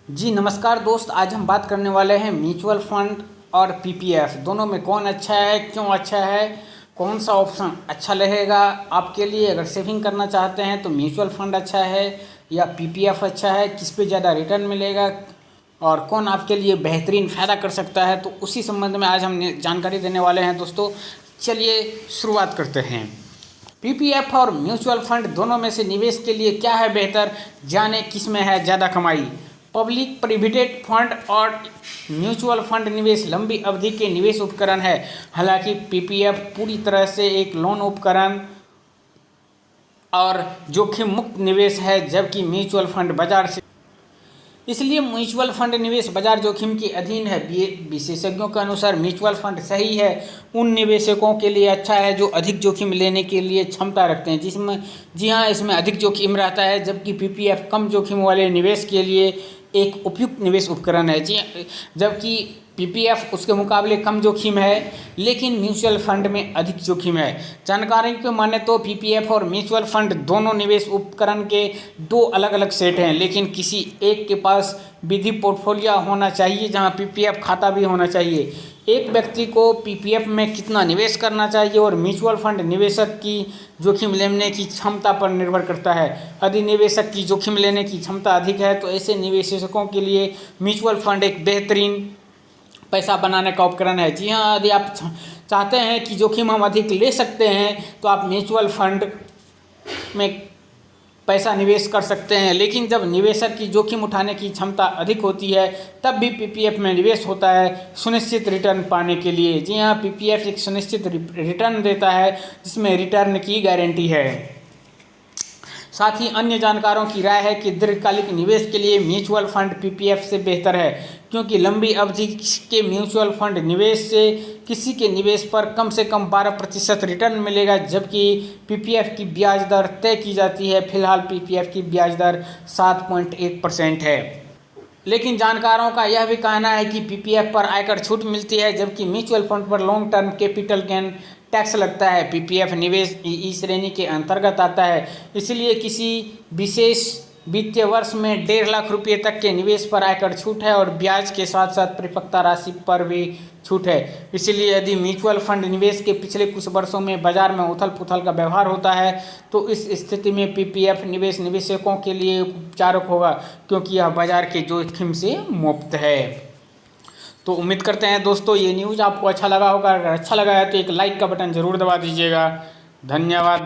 जी नमस्कार दोस्त, आज हम बात करने वाले हैं म्यूचुअल फंड और पीपीएफ दोनों में कौन अच्छा है, क्यों अच्छा है, कौन सा ऑप्शन अच्छा रहेगा आपके लिए। अगर सेविंग करना चाहते हैं तो म्यूचुअल फंड अच्छा है या पीपीएफ अच्छा है, किस पे ज़्यादा रिटर्न मिलेगा और कौन आपके लिए बेहतरीन फ़ायदा कर सकता है, तो उसी संबंध में आज हम जानकारी देने वाले हैं दोस्तों। चलिए शुरुआत करते हैं। पीपीएफ और म्यूचुअल फंड दोनों में से निवेश के लिए क्या है बेहतर, जाने किस में है ज़्यादा कमाई। पब्लिक प्रोविडेंट फंड और म्यूचुअल फंड निवेश लंबी अवधि के निवेश उपकरण है। हालांकि पीपीएफ पूरी तरह से एक लोन उपकरण और जोखिम मुक्त निवेश है, जबकि म्यूचुअल फंड बाजार से इसलिए म्यूचुअल फंड निवेश बाजार जोखिम के अधीन है। विशेषज्ञों के अनुसार म्यूचुअल फंड सही है उन निवेशकों के लिए अच्छा है जो अधिक जोखिम लेने के लिए क्षमता रखते हैं, जिसमें जी हाँ इसमें अधिक जोखिम रहता है, जबकि पीपीएफ कम जोखिम वाले निवेश के लिए एक उपयुक्त निवेश उपकरण है। जी जबकि पीपीएफ उसके मुकाबले कम जोखिम है, लेकिन म्यूचुअल फंड में अधिक जोखिम है। जानकारी को माने तो पीपीएफ और म्यूचुअल फंड दोनों निवेश उपकरण के दो अलग अलग सेट हैं, लेकिन किसी एक के पास विधि पोर्टफोलियो होना चाहिए जहां पीपीएफ खाता भी होना चाहिए। एक व्यक्ति को पीपीएफ में कितना निवेश करना चाहिए और म्यूचुअल फंड निवेशक की जोखिम लेने की क्षमता पर निर्भर करता है। यदि निवेशक की जोखिम लेने की क्षमता अधिक है तो ऐसे निवेशकों के लिए म्यूचुअल फंड एक बेहतरीन पैसा बनाने का उपकरण है। जी हाँ, यदि आप चाहते हैं कि जोखिम हम अधिक ले सकते हैं तो आप म्यूचुअल फंड में पैसा निवेश कर सकते हैं, लेकिन जब निवेशक की जोखिम उठाने की क्षमता अधिक होती है तब भी पीपीएफ में निवेश होता है सुनिश्चित रिटर्न पाने के लिए। जी हाँ, पीपीएफ एक सुनिश्चित रिटर्न देता है जिसमें रिटर्न की गारंटी है। साथ ही अन्य जानकारों की राय है कि दीर्घकालिक निवेश के लिए म्यूचुअल फंड पीपीएफ से बेहतर है, क्योंकि लंबी अवधि के म्यूचुअल फंड निवेश से किसी के निवेश पर कम से कम 12% रिटर्न मिलेगा, जबकि पीपीएफ की ब्याज दर तय की जाती है। फिलहाल पीपीएफ की ब्याज दर 7.1% है, लेकिन जानकारों का यह भी कहना है कि पीपीएफ पर आयकर छूट मिलती है, जबकि म्यूचुअल फंड पर long term capital gain tax लगता है। पीपीएफ निवेश ई श्रेणी के अंतर्गत आता है, इसलिए किसी विशेष वित्तीय वर्ष में 1.5 लाख रुपये तक के निवेश पर आयकर छूट है और ब्याज के साथ साथ परिपक्वता राशि पर भी छूट है। इसलिए यदि म्यूचुअल फंड निवेश के पिछले कुछ वर्षों में बाजार में उथल पुथल का व्यवहार होता है तो इस स्थिति में पीपीएफ निवेश निवेशकों के लिए उपचारक होगा, क्योंकि यह बाजार के जोखिम से मुक्त है। तो उम्मीद करते हैं दोस्तों ये न्यूज़ आपको अच्छा लगा होगा। अगर अच्छा लगा है तो एक लाइक का बटन ज़रूर दबा दीजिएगा। धन्यवाद।